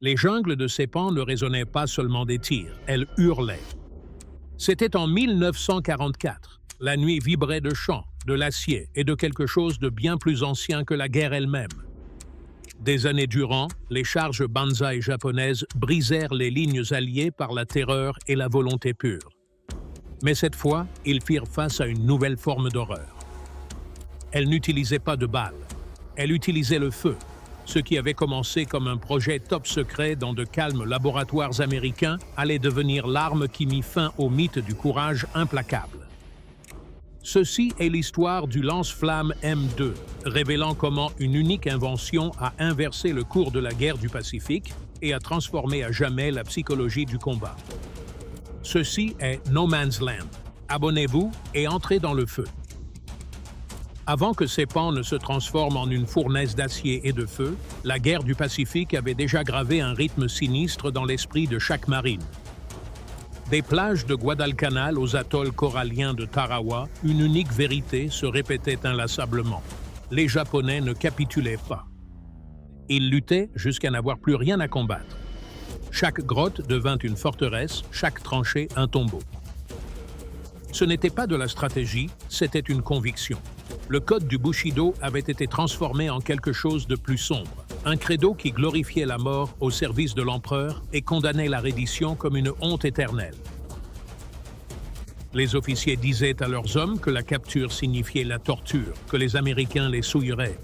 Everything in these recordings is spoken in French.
Les jungles de Sepang ne résonnaient pas seulement des tirs, elles hurlaient. C'était en 1944. La nuit vibrait de chants, de l'acier et de quelque chose de bien plus ancien que la guerre elle-même. Des années durant, les charges Banzai japonaises brisèrent les lignes alliées par la terreur et la volonté pure. Mais cette fois, ils firent face à une nouvelle forme d'horreur. Elles n'utilisaient pas de balles, elles utilisaient le feu, ce qui avait commencé comme un projet top secret dans de calmes laboratoires américains allait devenir l'arme qui mit fin au mythe du courage implacable. Ceci est l'histoire du lance-flamme M2, révélant comment une unique invention a inversé le cours de la guerre du Pacifique et a transformé à jamais la psychologie du combat. Ceci est No Man's Land. Abonnez-vous et entrez dans le feu. Avant que Sepang ne se transforme en une fournaise d'acier et de feu, la guerre du Pacifique avait déjà gravé un rythme sinistre dans l'esprit de chaque marine. Des plages de Guadalcanal aux atolls coralliens de Tarawa, une unique vérité se répétait inlassablement. Les Japonais ne capitulaient pas. Ils luttaient jusqu'à n'avoir plus rien à combattre. Chaque grotte devint une forteresse, chaque tranchée un tombeau. Ce n'était pas de la stratégie, c'était une conviction. Le code du Bushido avait été transformé en quelque chose de plus sombre. Un credo qui glorifiait la mort au service de l'empereur et condamnait la reddition comme une honte éternelle. Les officiers disaient à leurs hommes que la capture signifiait la torture, que les Américains les souilleraient.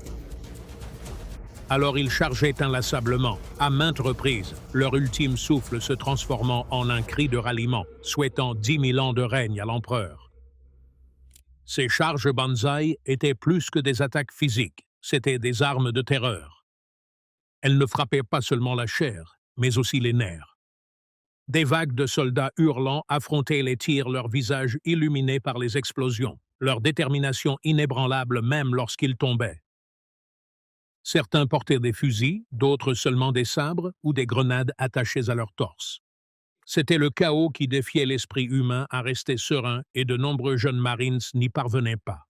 Alors ils chargeaient inlassablement, à maintes reprises, leur ultime souffle se transformant en un cri de ralliement, souhaitant 10 000 ans de règne à l'empereur. Ces charges Banzai étaient plus que des attaques physiques, c'étaient des armes de terreur. Elles ne frappaient pas seulement la chair, mais aussi les nerfs. Des vagues de soldats hurlants affrontaient les tirs, leurs visages illuminés par les explosions, leur détermination inébranlable même lorsqu'ils tombaient. Certains portaient des fusils, d'autres seulement des sabres ou des grenades attachées à leur torse. C'était le chaos qui défiait l'esprit humain à rester serein et de nombreux jeunes Marines n'y parvenaient pas.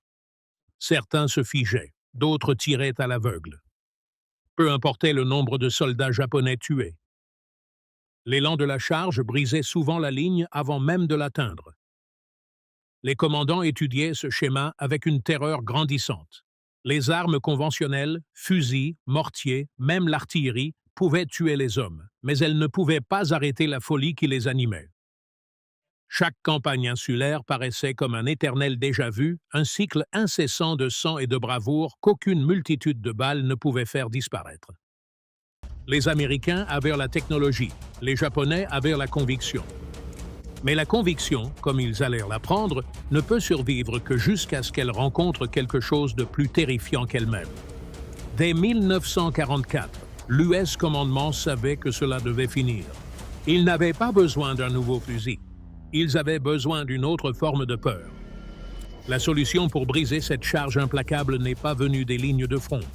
Certains se figeaient, d'autres tiraient à l'aveugle. Peu importait le nombre de soldats japonais tués. L'élan de la charge brisait souvent la ligne avant même de l'atteindre. Les commandants étudiaient ce schéma avec une terreur grandissante. Les armes conventionnelles, fusils, mortiers, même l'artillerie, pouvaient tuer les hommes, mais elles ne pouvaient pas arrêter la folie qui les animait. Chaque campagne insulaire paraissait comme un éternel déjà-vu, un cycle incessant de sang et de bravoure qu'aucune multitude de balles ne pouvait faire disparaître. Les Américains avaient la technologie, les Japonais avaient la conviction. Mais la conviction, comme ils allèrent l'apprendre, ne peut survivre que jusqu'à ce qu'elle rencontre quelque chose de plus terrifiant qu'elle-même. Dès 1944, l'US commandement savait que cela devait finir. Ils n'avaient pas besoin d'un nouveau fusil. Ils avaient besoin d'une autre forme de peur. La solution pour briser cette charge implacable n'est pas venue des lignes de front.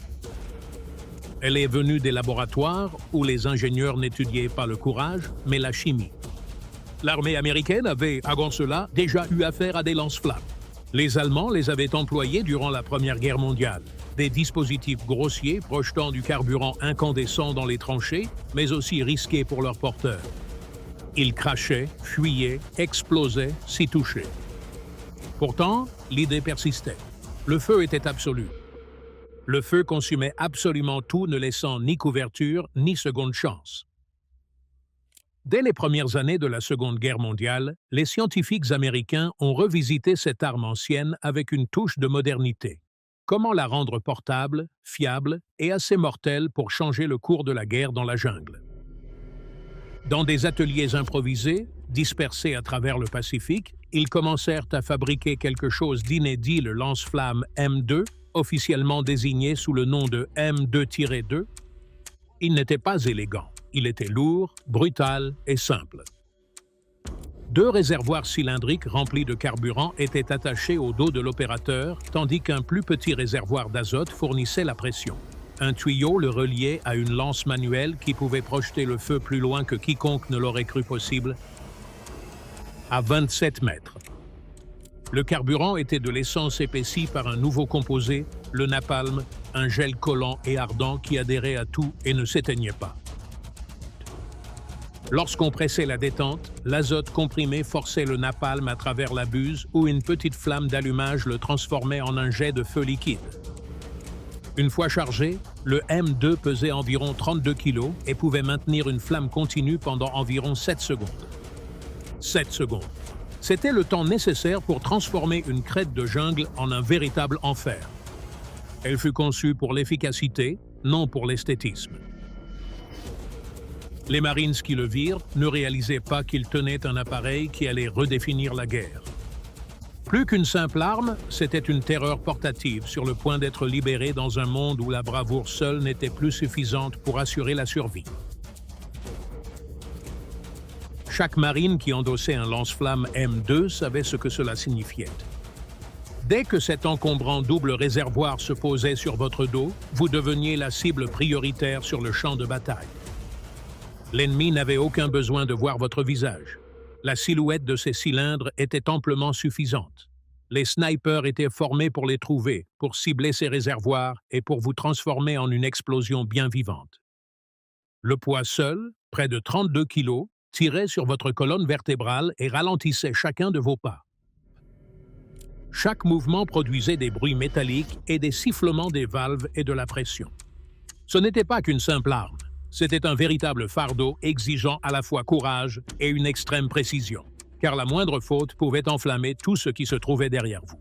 Elle est venue des laboratoires où les ingénieurs n'étudiaient pas le courage, mais la chimie. L'armée américaine avait, avant cela, déjà eu affaire à des lance-flammes. Les Allemands les avaient employés durant la Première Guerre mondiale. Des dispositifs grossiers projetant du carburant incandescent dans les tranchées, mais aussi risqués pour leurs porteurs. Ils crachaient, fuyaient, explosaient, s'y touchaient. Pourtant, l'idée persistait. Le feu était absolu. Le feu consumait absolument tout, ne laissant ni couverture, ni seconde chance. Dès les premières années de la Seconde Guerre mondiale, les scientifiques américains ont revisité cette arme ancienne avec une touche de modernité. Comment la rendre portable, fiable et assez mortelle pour changer le cours de la guerre dans la jungle? Dans des ateliers improvisés, dispersés à travers le Pacifique, ils commencèrent à fabriquer quelque chose d'inédit, le lance-flamme M2, officiellement désigné sous le nom de M2-2. Il n'était pas élégant. Il était lourd, brutal et simple. 2 réservoirs cylindriques remplis de carburant étaient attachés au dos de l'opérateur, tandis qu'un plus petit réservoir d'azote fournissait la pression. Un tuyau le reliait à une lance manuelle qui pouvait projeter le feu plus loin que quiconque ne l'aurait cru possible, à 27 mètres. Le carburant était de l'essence épaissie par un nouveau composé, le napalm, un gel collant et ardent qui adhérait à tout et ne s'éteignait pas. Lorsqu'on pressait la détente, l'azote comprimé forçait le napalm à travers la buse où une petite flamme d'allumage le transformait en un jet de feu liquide. Une fois chargé, le M2 pesait environ 32 kg et pouvait maintenir une flamme continue pendant environ 7 secondes. 7 secondes. C'était le temps nécessaire pour transformer une crête de jungle en un véritable enfer. Elle fut conçue pour l'efficacité, non pour l'esthétisme. Les Marines qui le virent ne réalisaient pas qu'ils tenaient un appareil qui allait redéfinir la guerre. Plus qu'une simple arme, c'était une terreur portative sur le point d'être libérée dans un monde où la bravoure seule n'était plus suffisante pour assurer la survie. Chaque marine qui endossait un lance-flamme M2 savait ce que cela signifiait. Dès que cet encombrant double réservoir se posait sur votre dos, vous deveniez la cible prioritaire sur le champ de bataille. L'ennemi n'avait aucun besoin de voir votre visage. La silhouette de ces cylindres était amplement suffisante. Les snipers étaient formés pour les trouver, pour cibler ces réservoirs et pour vous transformer en une explosion bien vivante. Le poids seul, près de 32 kg, tirait sur votre colonne vertébrale et ralentissait chacun de vos pas. Chaque mouvement produisait des bruits métalliques et des sifflements des valves et de la pression. Ce n'était pas qu'une simple arme. C'était un véritable fardeau exigeant à la fois courage et une extrême précision, car la moindre faute pouvait enflammer tout ce qui se trouvait derrière vous.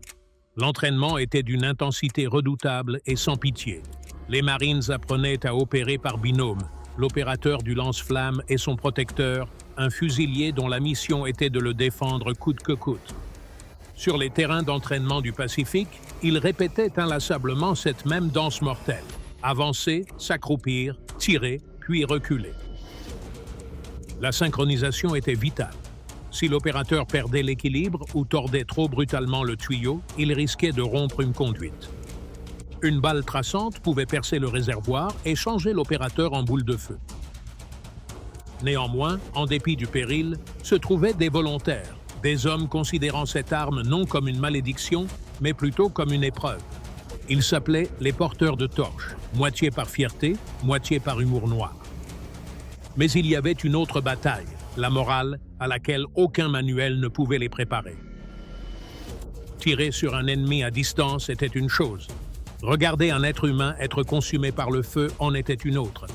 L'entraînement était d'une intensité redoutable et sans pitié. Les Marines apprenaient à opérer par binôme, l'opérateur du lance-flamme et son protecteur, un fusilier dont la mission était de le défendre coûte que coûte. Sur les terrains d'entraînement du Pacifique, ils répétaient inlassablement cette même danse mortelle. Avancer, s'accroupir, tirer, puis reculer. La synchronisation était vitale. Si l'opérateur perdait l'équilibre ou tordait trop brutalement le tuyau, il risquait de rompre une conduite. Une balle traçante pouvait percer le réservoir et changer l'opérateur en boule de feu. Néanmoins, en dépit du péril, se trouvaient des volontaires, des hommes considérant cette arme non comme une malédiction, mais plutôt comme une épreuve. Ils s'appelaient les porteurs de torches, moitié par fierté, moitié par humour noir. Mais il y avait une autre bataille, la morale, à laquelle aucun manuel ne pouvait les préparer. Tirer sur un ennemi à distance était une chose. Regarder un être humain être consumé par le feu en était une autre.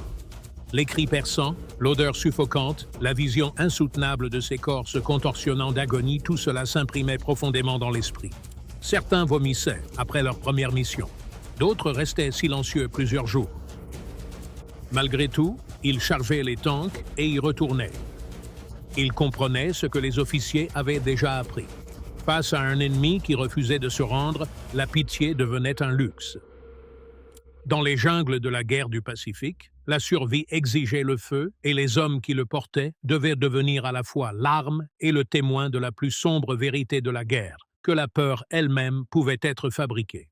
Les cris perçants, l'odeur suffocante, la vision insoutenable de ces corps se contorsionnant d'agonie, tout cela s'imprimait profondément dans l'esprit. Certains vomissaient après leur première mission. D'autres restaient silencieux plusieurs jours. Malgré tout, ils chargeaient les tanks et y retournaient. Ils comprenaient ce que les officiers avaient déjà appris. Face à un ennemi qui refusait de se rendre, la pitié devenait un luxe. Dans les jungles de la guerre du Pacifique, la survie exigeait le feu et les hommes qui le portaient devaient devenir à la fois l'arme et le témoin de la plus sombre vérité de la guerre, que la peur elle-même pouvait être fabriquée.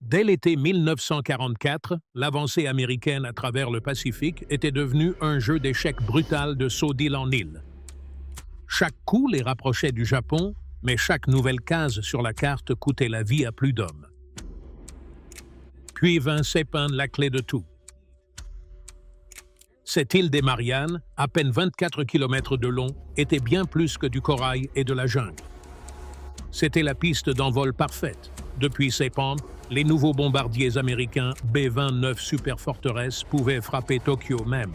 Dès l'été 1944, l'avancée américaine à travers le Pacifique était devenue un jeu d'échecs brutal de saut d'île en île. Chaque coup les rapprochait du Japon, mais chaque nouvelle case sur la carte coûtait la vie à plus d'hommes. Puis vint Saipan, la clé de tout. Cette île des Mariannes, à peine 24 km de long, était bien plus que du corail et de la jungle. C'était la piste d'envol parfaite. Depuis Saipan, les nouveaux bombardiers américains B-29 Super Fortress pouvaient frapper Tokyo même.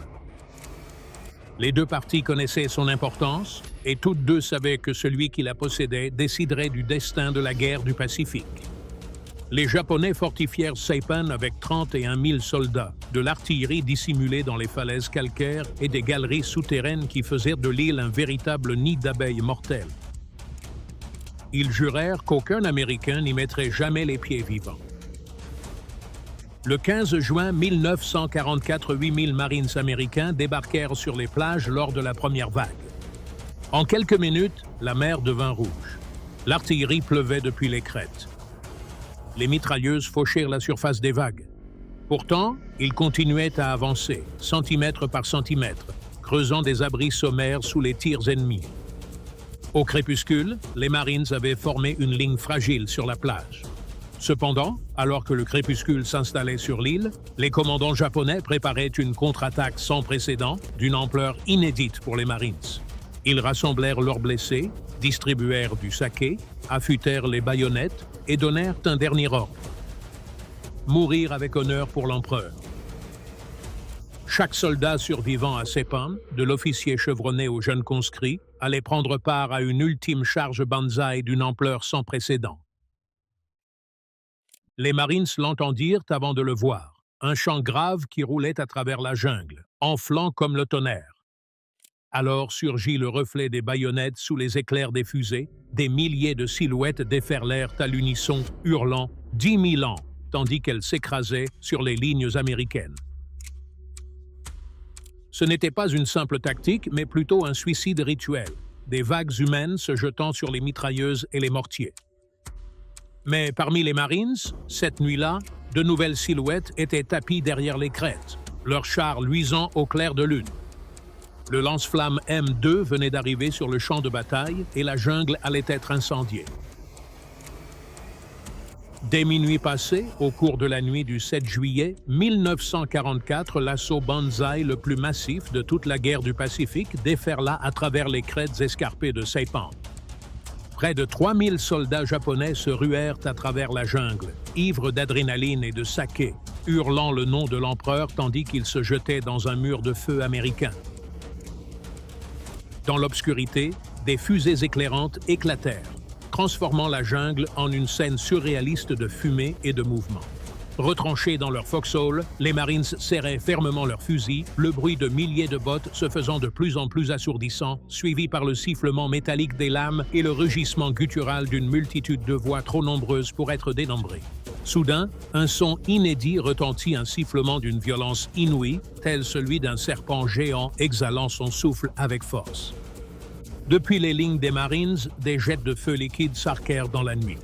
Les deux parties connaissaient son importance et toutes deux savaient que celui qui la possédait déciderait du destin de la guerre du Pacifique. Les Japonais fortifièrent Saipan avec 31 000 soldats, de l'artillerie dissimulée dans les falaises calcaires et des galeries souterraines qui faisaient de l'île un véritable nid d'abeilles mortelles. Ils jurèrent qu'aucun Américain n'y mettrait jamais les pieds vivants. Le 15 juin 1944, 8000 Marines américains débarquèrent sur les plages lors de la première vague. En quelques minutes, la mer devint rouge. L'artillerie pleuvait depuis les crêtes. Les mitrailleuses fauchèrent la surface des vagues. Pourtant, ils continuaient à avancer, centimètre par centimètre, creusant des abris sommaires sous les tirs ennemis. Au crépuscule, les Marines avaient formé une ligne fragile sur la plage. Cependant, alors que le crépuscule s'installait sur l'île, les commandants japonais préparaient une contre-attaque sans précédent, d'une ampleur inédite pour les Marines. Ils rassemblèrent leurs blessés, distribuèrent du saké, affûtèrent les baïonnettes et donnèrent un dernier ordre: mourir avec honneur pour l'empereur. Chaque soldat survivant à Saipan, de l'officier chevronné au jeune conscrit, allait prendre part à une ultime charge banzai d'une ampleur sans précédent. Les Marines l'entendirent avant de le voir, un chant grave qui roulait à travers la jungle, enflant comme le tonnerre. Alors surgit le reflet des baïonnettes sous les éclairs des fusées, des milliers de silhouettes déferlèrent à l'unisson, hurlant « 10 000 ans », tandis qu'elles s'écrasaient sur les lignes américaines. Ce n'était pas une simple tactique, mais plutôt un suicide rituel, des vagues humaines se jetant sur les mitrailleuses et les mortiers. Mais parmi les Marines, cette nuit-là, de nouvelles silhouettes étaient tapies derrière les crêtes, leurs chars luisant au clair de lune. Le lance-flamme M2 venait d'arriver sur le champ de bataille et la jungle allait être incendiée. Dès minuit passé, au cours de la nuit du 7 juillet 1944, l'assaut banzai le plus massif de toute la guerre du Pacifique déferla à travers les crêtes escarpées de Saipan. Près de 3000 soldats japonais se ruèrent à travers la jungle, ivres d'adrénaline et de saké, hurlant le nom de l'empereur tandis qu'ils se jetaient dans un mur de feu américain. Dans l'obscurité, des fusées éclairantes éclatèrent, transformant la jungle en une scène surréaliste de fumée et de mouvement. Retranchés dans leur foxhole, les Marines serraient fermement leurs fusils, le bruit de milliers de bottes se faisant de plus en plus assourdissant, suivi par le sifflement métallique des lames et le rugissement guttural d'une multitude de voix trop nombreuses pour être dénombrées. Soudain, un son inédit retentit, un sifflement d'une violence inouïe, tel celui d'un serpent géant exhalant son souffle avec force. Depuis les lignes des Marines, des jets de feu liquide s'arquèrent dans la nuit.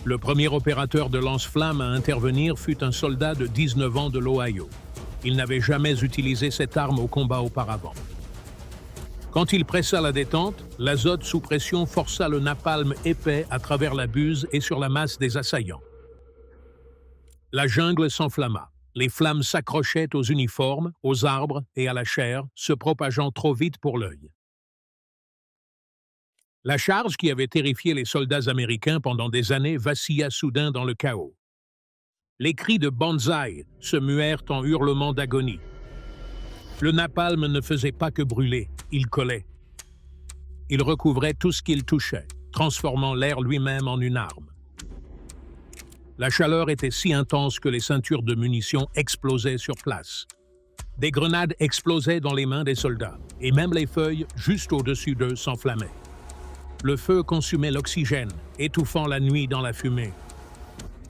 Le premier opérateur de lance-flammes à intervenir fut un soldat de 19 ans de l'Ohio. Il n'avait jamais utilisé cette arme au combat auparavant. Quand il pressa la détente, l'azote sous pression força le napalm épais à travers la buse et sur la masse des assaillants. La jungle s'enflamma. Les flammes s'accrochaient aux uniformes, aux arbres et à la chair, se propageant trop vite pour l'œil. La charge qui avait terrifié les soldats américains pendant des années vacilla soudain dans le chaos. Les cris de banzai se muèrent en hurlements d'agonie. Le napalm ne faisait pas que brûler, il collait. Il recouvrait tout ce qu'il touchait, transformant l'air lui-même en une arme. La chaleur était si intense que les ceintures de munitions explosaient sur place. Des grenades explosaient dans les mains des soldats, et même les feuilles juste au-dessus d'eux s'enflammaient. Le feu consumait l'oxygène, étouffant la nuit dans la fumée.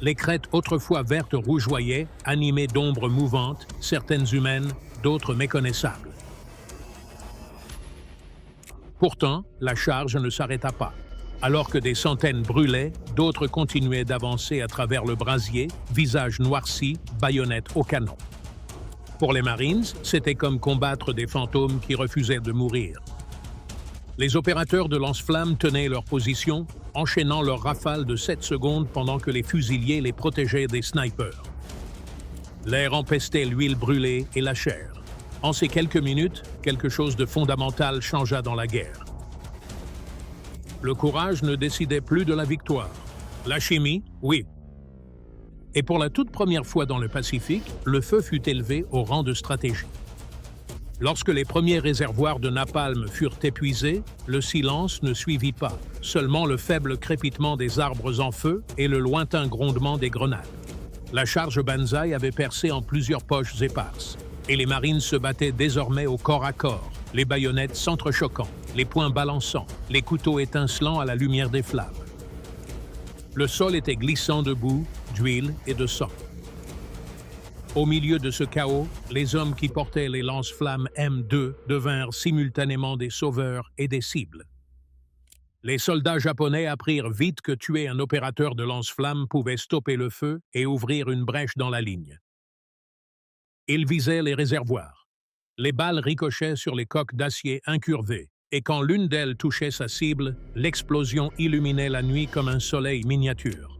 Les crêtes autrefois vertes rougeoyaient, animées d'ombres mouvantes, certaines humaines, d'autres méconnaissables. Pourtant, la charge ne s'arrêta pas. Alors que des centaines brûlaient, d'autres continuaient d'avancer à travers le brasier, visage noirci, baïonnette au canon. Pour les Marines, c'était comme combattre des fantômes qui refusaient de mourir. Les opérateurs de lance-flammes tenaient leur position, enchaînant leurs rafales de 7 secondes pendant que les fusiliers les protégeaient des snipers. L'air empestait l'huile brûlée et la chair. En ces quelques minutes, quelque chose de fondamental changea dans la guerre. Le courage ne décidait plus de la victoire. La chimie, oui. Et pour la toute première fois dans le Pacifique, le feu fut élevé au rang de stratégie. Lorsque les premiers réservoirs de napalm furent épuisés, le silence ne suivit pas, seulement le faible crépitement des arbres en feu et le lointain grondement des grenades. La charge banzai avait percé en plusieurs poches éparses, et les Marines se battaient désormais au corps à corps, les baïonnettes s'entrechoquant, les poings balançant, les couteaux étincelant à la lumière des flammes. Le sol était glissant de boue, d'huile et de sang. Au milieu de ce chaos, les hommes qui portaient les lance-flammes M2 devinrent simultanément des sauveurs et des cibles. Les soldats japonais apprirent vite que tuer un opérateur de lance-flammes pouvait stopper le feu et ouvrir une brèche dans la ligne. Ils visaient les réservoirs. Les balles ricochaient sur les coques d'acier incurvées, et quand l'une d'elles touchait sa cible, l'explosion illuminait la nuit comme un soleil miniature.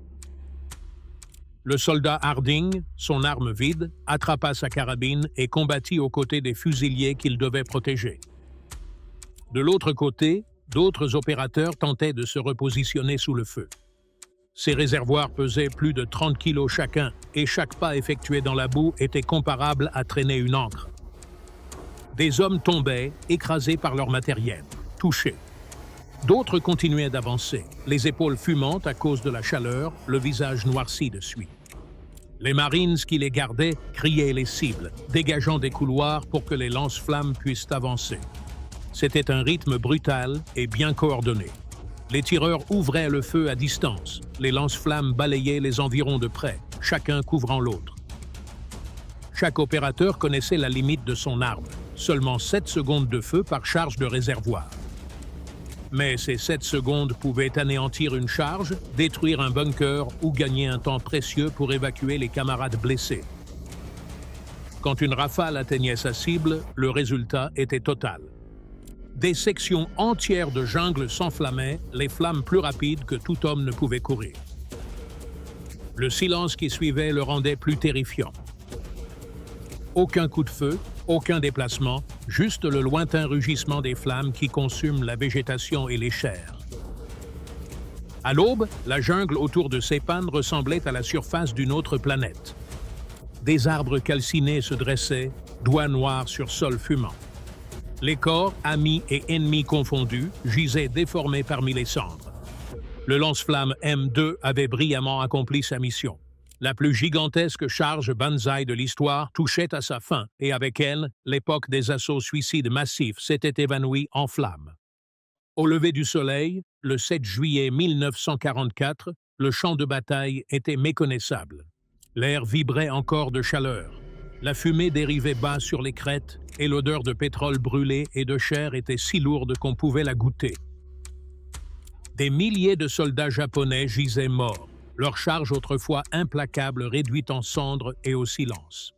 Le soldat Harding, son arme vide, attrapa sa carabine et combattit aux côtés des fusiliers qu'il devait protéger. De l'autre côté, d'autres opérateurs tentaient de se repositionner sous le feu. Ces réservoirs pesaient plus de 30 kilos chacun et chaque pas effectué dans la boue était comparable à traîner une ancre. Des hommes tombaient, écrasés par leur matériel, touchés. D'autres continuaient d'avancer, les épaules fumantes à cause de la chaleur, le visage noirci de suie. Les Marines qui les gardaient criaient les cibles, dégageant des couloirs pour que les lance-flammes puissent avancer. C'était un rythme brutal et bien coordonné. Les tireurs ouvraient le feu à distance, les lance-flammes balayaient les environs de près, chacun couvrant l'autre. Chaque opérateur connaissait la limite de son arme, seulement 7 secondes de feu par charge de réservoir. Mais ces 7 secondes pouvaient anéantir une charge, détruire un bunker ou gagner un temps précieux pour évacuer les camarades blessés. Quand une rafale atteignait sa cible, le résultat était total. Des sections entières de jungle s'enflammaient, les flammes plus rapides que tout homme ne pouvait courir. Le silence qui suivait le rendait plus terrifiant. Aucun coup de feu, aucun déplacement, juste le lointain rugissement des flammes qui consument la végétation et les chairs. À l'aube, la jungle autour de Saipan ressemblait à la surface d'une autre planète. Des arbres calcinés se dressaient, doigts noirs sur sol fumant. Les corps, amis et ennemis confondus, gisaient déformés parmi les cendres. Le lance-flamme M2 avait brillamment accompli sa mission. La plus gigantesque charge Banzai de l'histoire touchait à sa fin et avec elle, l'époque des assauts suicides massifs s'était évanouie en flammes. Au lever du soleil, le 7 juillet 1944, le champ de bataille était méconnaissable. L'air vibrait encore de chaleur. La fumée dérivait bas sur les crêtes et l'odeur de pétrole brûlé et de chair était si lourde qu'on pouvait la goûter. Des milliers de soldats japonais gisaient morts, leur charge autrefois implacable réduite en cendres et au silence.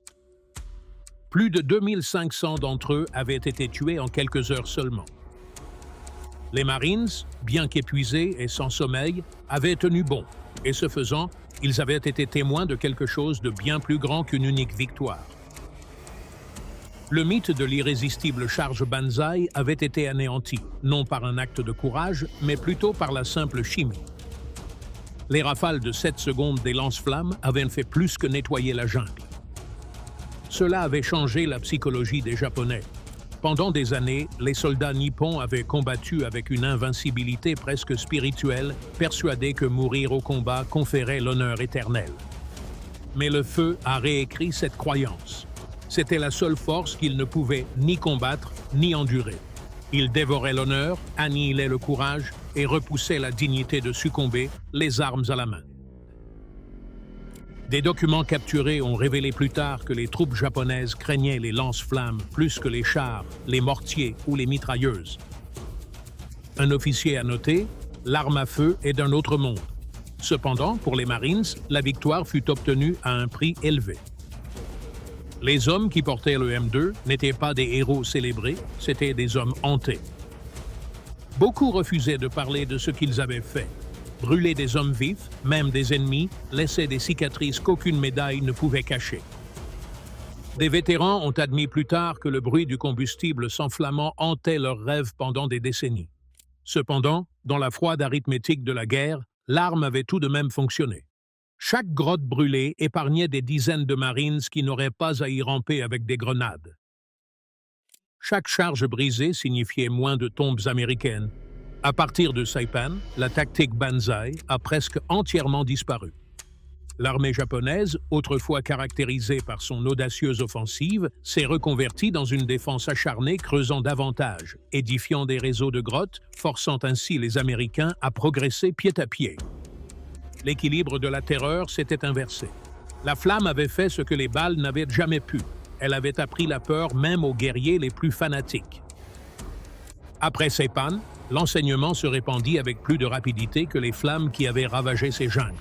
Plus de 2500 d'entre eux avaient été tués en quelques heures seulement. Les Marines, bien qu'épuisés et sans sommeil, avaient tenu bon, et ce faisant, ils avaient été témoins de quelque chose de bien plus grand qu'une unique victoire. Le mythe de l'irrésistible charge Banzai avait été anéanti, non par un acte de courage, mais plutôt par la simple chimie. Les rafales de 7 secondes des lance-flammes avaient fait plus que nettoyer la jungle. Cela avait changé la psychologie des Japonais. Pendant des années, les soldats nippons avaient combattu avec une invincibilité presque spirituelle, persuadés que mourir au combat conférait l'honneur éternel. Mais le feu a réécrit cette croyance. C'était la seule force qu'ils ne pouvaient ni combattre ni endurer. Ils dévoraient l'honneur, annihilaient le courage et repoussaient la dignité de succomber, les armes à la main. Des documents capturés ont révélé plus tard que les troupes japonaises craignaient les lance-flammes plus que les chars, les mortiers ou les mitrailleuses. Un officier a noté, l'arme à feu est d'un autre monde. Cependant, pour les Marines, la victoire fut obtenue à un prix élevé. Les hommes qui portaient le M2 n'étaient pas des héros célébrés, c'étaient des hommes hantés. Beaucoup refusaient de parler de ce qu'ils avaient fait. Brûler des hommes vifs, même des ennemis, laissaient des cicatrices qu'aucune médaille ne pouvait cacher. Des vétérans ont admis plus tard que le bruit du combustible s'enflammant hantait leurs rêves pendant des décennies. Cependant, dans la froide arithmétique de la guerre, l'arme avait tout de même fonctionné. Chaque grotte brûlée épargnait des dizaines de Marines qui n'auraient pas à y ramper avec des grenades. Chaque charge brisée signifiait moins de tombes américaines. À partir de Saipan, la tactique Banzai a presque entièrement disparu. L'armée japonaise, autrefois caractérisée par son audacieuse offensive, s'est reconvertie dans une défense acharnée creusant davantage, édifiant des réseaux de grottes, forçant ainsi les Américains à progresser pied à pied. L'équilibre de la terreur s'était inversé. La flamme avait fait ce que les balles n'avaient jamais pu. Elle avait appris la peur même aux guerriers les plus fanatiques. Après Saipan, l'enseignement se répandit avec plus de rapidité que les flammes qui avaient ravagé ces jungles.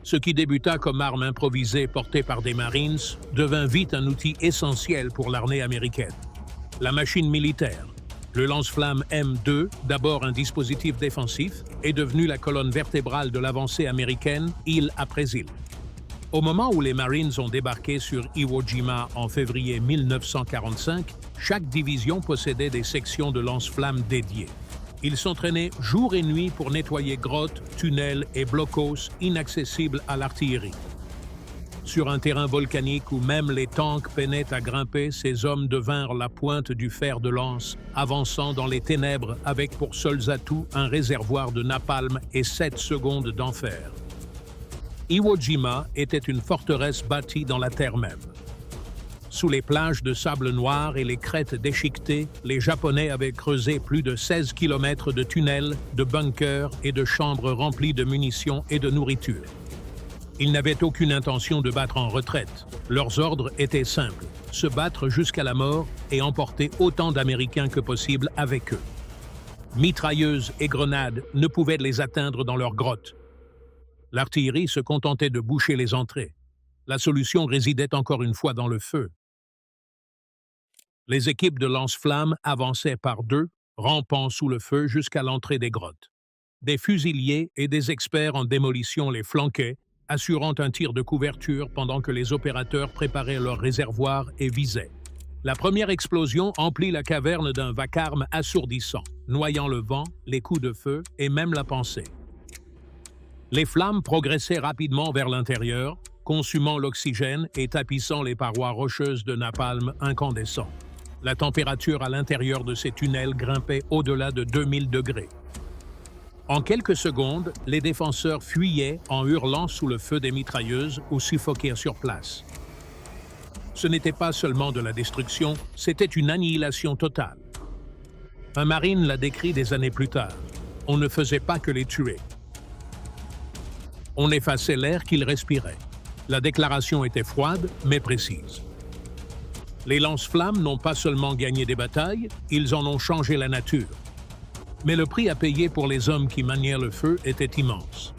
Ce qui débuta comme arme improvisée portée par des Marines devint vite un outil essentiel pour l'armée américaine. La machine militaire, le lance-flamme M2, d'abord un dispositif défensif, est devenu la colonne vertébrale de l'avancée américaine, île après île. Au moment où les Marines ont débarqué sur Iwo Jima en février 1945, chaque division possédait des sections de lance-flammes dédiées. Ils s'entraînaient jour et nuit pour nettoyer grottes, tunnels et blocos inaccessibles à l'artillerie. Sur un terrain volcanique où même les tanks peinaient à grimper, ces hommes devinrent la pointe du fer de lance, avançant dans les ténèbres avec pour seuls atouts un réservoir de napalm et 7 secondes d'enfer. Iwo Jima était une forteresse bâtie dans la terre même. Sous les plages de sable noir et les crêtes déchiquetées, les Japonais avaient creusé plus de 16 kilomètres de tunnels, de bunkers et de chambres remplies de munitions et de nourriture. Ils n'avaient aucune intention de battre en retraite. Leurs ordres étaient simples, se battre jusqu'à la mort et emporter autant d'Américains que possible avec eux. Mitrailleuses et grenades ne pouvaient les atteindre dans leurs grottes. L'artillerie se contentait de boucher les entrées. La solution résidait encore une fois dans le feu. Les équipes de lance-flammes avançaient par deux, rampant sous le feu jusqu'à l'entrée des grottes. Des fusiliers et des experts en démolition les flanquaient, assurant un tir de couverture pendant que les opérateurs préparaient leurs réservoirs et visaient. La première explosion emplit la caverne d'un vacarme assourdissant, noyant le vent, les coups de feu et même la pensée. Les flammes progressaient rapidement vers l'intérieur, consumant l'oxygène et tapissant les parois rocheuses de napalm incandescent. La température à l'intérieur de ces tunnels grimpait au-delà de 2000 degrés. En quelques secondes, les défenseurs fuyaient en hurlant sous le feu des mitrailleuses ou suffoquaient sur place. Ce n'était pas seulement de la destruction, c'était une annihilation totale. Un marine l'a décrit des années plus tard. On ne faisait pas que les tuer. On effaçait l'air qu'ils respiraient. La déclaration était froide, mais précise. Les lance-flammes n'ont pas seulement gagné des batailles, ils en ont changé la nature. Mais le prix à payer pour les hommes qui maniaient le feu était immense.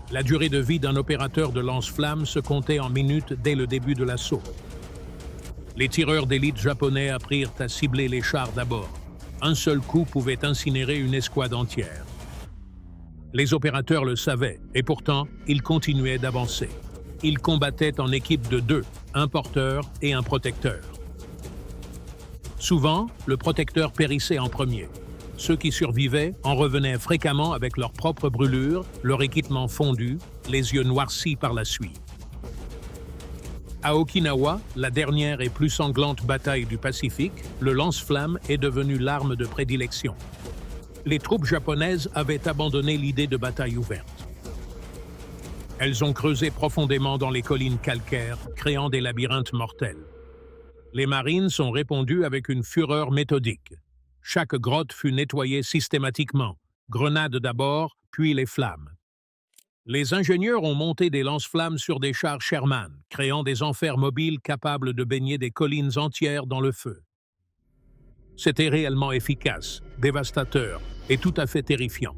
La durée de vie d'un opérateur de lance-flammes se comptait en minutes dès le début de l'assaut. Les tireurs d'élite japonais apprirent à cibler les chars d'abord. Un seul coup pouvait incinérer une escouade entière. Les opérateurs le savaient, et pourtant, ils continuaient d'avancer. Ils combattaient en équipe de deux, un porteur et un protecteur. Souvent, le protecteur périssait en premier. Ceux qui survivaient en revenaient fréquemment avec leurs propres brûlures, leur équipement fondu, les yeux noircis par la suie. À Okinawa, la dernière et plus sanglante bataille du Pacifique, le lance-flamme est devenu l'arme de prédilection. Les troupes japonaises avaient abandonné l'idée de bataille ouverte. Elles ont creusé profondément dans les collines calcaires, créant des labyrinthes mortels. Les Marines ont répondu avec une fureur méthodique. Chaque grotte fut nettoyée systématiquement, grenades d'abord, puis les flammes. Les ingénieurs ont monté des lance-flammes sur des chars Sherman, créant des enfers mobiles capables de baigner des collines entières dans le feu. C'était réellement efficace, dévastateur et tout à fait terrifiant.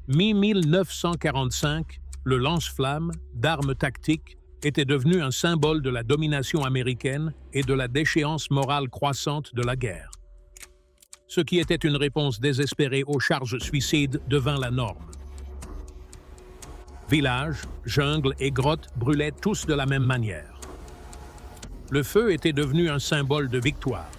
Mi-1945, le lance-flammes, d'armes tactiques, était devenu un symbole de la domination américaine et de la déchéance morale croissante de la guerre. Ce qui était une réponse désespérée aux charges suicides devint la norme. Villages, jungles et grottes brûlaient tous de la même manière. Le feu était devenu un symbole de victoire.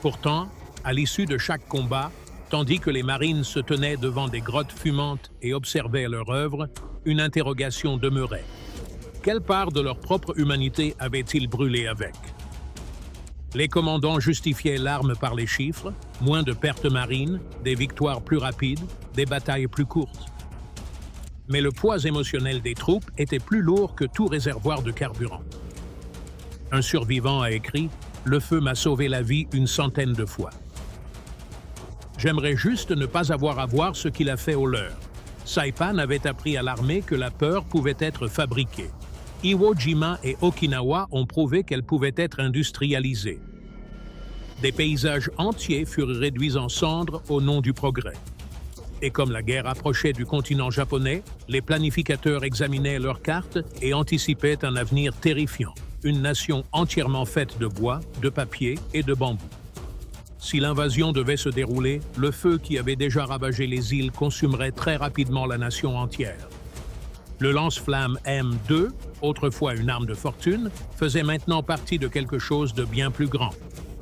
Pourtant, à l'issue de chaque combat, tandis que les marines se tenaient devant des grottes fumantes et observaient leur œuvre, une interrogation demeurait. Quelle part de leur propre humanité avaient-ils brûlé avec? Les commandants justifiaient l'arme par les chiffres, moins de pertes marines, des victoires plus rapides, des batailles plus courtes. Mais le poids émotionnel des troupes était plus lourd que tout réservoir de carburant. Un survivant a écrit « Le feu m'a sauvé la vie une centaine de fois. J'aimerais juste ne pas avoir à voir ce qu'il a fait aux leurs. Saipan avait appris à l'armée que la peur pouvait être fabriquée. Iwo Jima et Okinawa ont prouvé qu'elle pouvait être industrialisée. Des paysages entiers furent réduits en cendres au nom du progrès. Et comme la guerre approchait du continent japonais, les planificateurs examinaient leurs cartes et anticipaient un avenir terrifiant. Une nation entièrement faite de bois, de papier et de bambou. Si l'invasion devait se dérouler, le feu qui avait déjà ravagé les îles consumerait très rapidement la nation entière. Le lance-flamme M2, autrefois une arme de fortune, faisait maintenant partie de quelque chose de bien plus grand.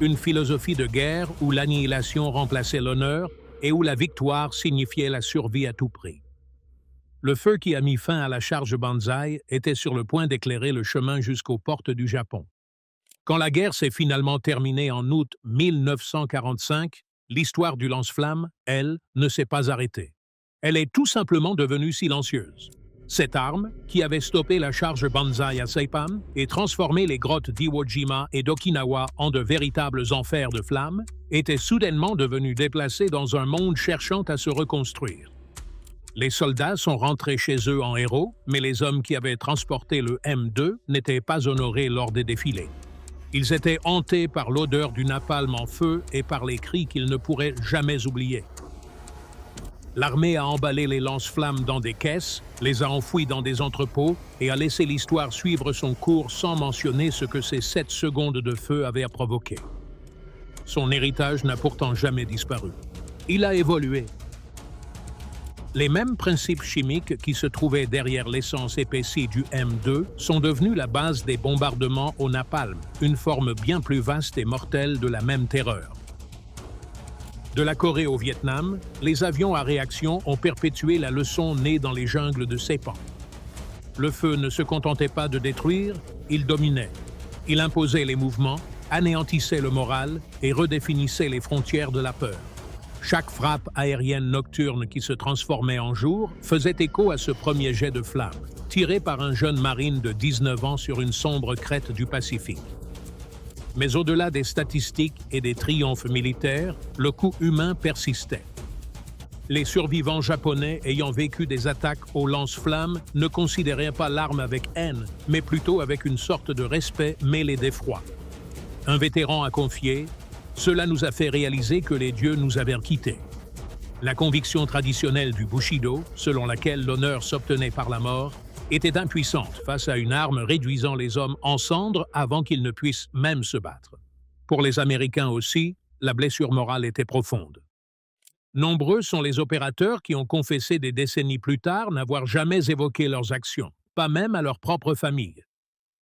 Une philosophie de guerre où l'annihilation remplaçait l'honneur et où la victoire signifiait la survie à tout prix. Le feu qui a mis fin à la charge Banzai était sur le point d'éclairer le chemin jusqu'aux portes du Japon. Quand la guerre s'est finalement terminée en août 1945, l'histoire du lance-flamme, elle, ne s'est pas arrêtée. Elle est tout simplement devenue silencieuse. Cette arme, qui avait stoppé la charge Banzai à Saipan et transformé les grottes d'Iwo Jima et d'Okinawa en de véritables enfers de flammes, était soudainement devenue déplacée dans un monde cherchant à se reconstruire. Les soldats sont rentrés chez eux en héros, mais les hommes qui avaient transporté le M2 n'étaient pas honorés lors des défilés. Ils étaient hantés par l'odeur du napalm en feu et par les cris qu'ils ne pourraient jamais oublier. L'armée a emballé les lance-flammes dans des caisses, les a enfouis dans des entrepôts et a laissé l'histoire suivre son cours sans mentionner ce que ces 7 secondes de feu avaient provoqué. Son héritage n'a pourtant jamais disparu. Il a évolué. Les mêmes principes chimiques qui se trouvaient derrière l'essence épaissie du M2 sont devenus la base des bombardements au napalm, une forme bien plus vaste et mortelle de la même terreur. De la Corée au Vietnam, les avions à réaction ont perpétué la leçon née dans les jungles de Saipan. Le feu ne se contentait pas de détruire, il dominait. Il imposait les mouvements, anéantissait le moral et redéfinissait les frontières de la peur. Chaque frappe aérienne nocturne qui se transformait en jour faisait écho à ce premier jet de flamme, tiré par un jeune marine de 19 ans sur une sombre crête du Pacifique. Mais au-delà des statistiques et des triomphes militaires, le coût humain persistait. Les survivants japonais ayant vécu des attaques au lance-flammes ne considéraient pas l'arme avec haine, mais plutôt avec une sorte de respect mêlé d'effroi. Un vétéran a confié: « Cela nous a fait réaliser que les dieux nous avaient quittés. » La conviction traditionnelle du Bushido, selon laquelle l'honneur s'obtenait par la mort, était impuissante face à une arme réduisant les hommes en cendres avant qu'ils ne puissent même se battre. Pour les Américains aussi, la blessure morale était profonde. Nombreux sont les opérateurs qui ont confessé des décennies plus tard n'avoir jamais évoqué leurs actions, pas même à leur propre famille.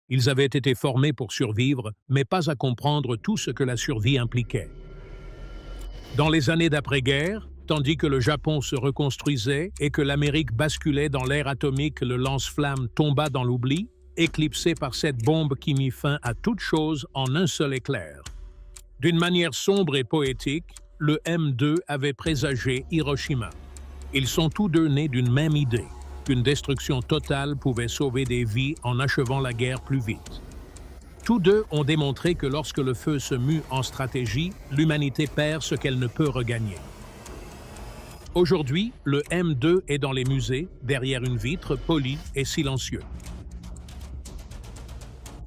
Ils avaient été formés pour survivre, mais pas à comprendre tout ce que la survie impliquait. Dans les années d'après-guerre, tandis que le Japon se reconstruisait et que l'Amérique basculait dans l'ère atomique, le lance-flamme tomba dans l'oubli, éclipsé par cette bombe qui mit fin à toute chose en un seul éclair. D'une manière sombre et poétique, le M2 avait présagé Hiroshima. Ils sont tous deux nés d'une même idée, qu'une destruction totale pouvait sauver des vies en achevant la guerre plus vite. Tous deux ont démontré que lorsque le feu se mue en stratégie, l'humanité perd ce qu'elle ne peut regagner. Aujourd'hui, le M2 est dans les musées, derrière une vitre, poli et silencieux.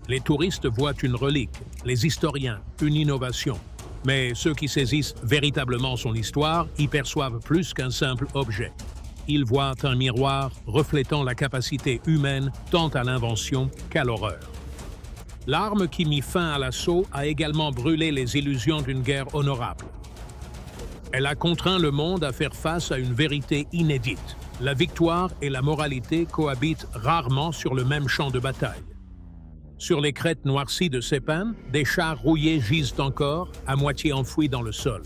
Les touristes voient une relique, les historiens, une innovation. Mais ceux qui saisissent véritablement son histoire y perçoivent plus qu'un simple objet. Ils voient un miroir reflétant la capacité humaine tant à l'invention qu'à l'horreur. L'arme qui mit fin à l'assaut a également brûlé les illusions d'une guerre honorable. Elle a contraint le monde à faire face à une vérité inédite. La victoire et la moralité cohabitent rarement sur le même champ de bataille. Sur les crêtes noircies de Saipan, des chars rouillés gisent encore, à moitié enfouis dans le sol.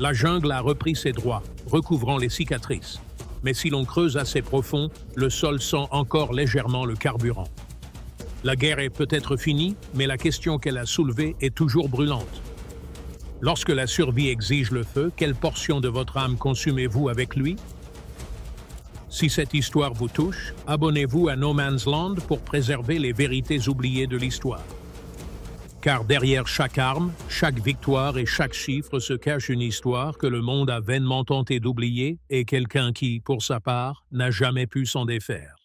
La jungle a repris ses droits, recouvrant les cicatrices. Mais si l'on creuse assez profond, le sol sent encore légèrement le carburant. La guerre est peut-être finie, mais la question qu'elle a soulevée est toujours brûlante. Lorsque la survie exige le feu, quelle portion de votre âme consumez-vous avec lui? Si cette histoire vous touche, abonnez-vous à No Man's Land pour préserver les vérités oubliées de l'histoire. Car derrière chaque arme, chaque victoire et chaque chiffre se cache une histoire que le monde a vainement tenté d'oublier et quelqu'un qui, pour sa part, n'a jamais pu s'en défaire.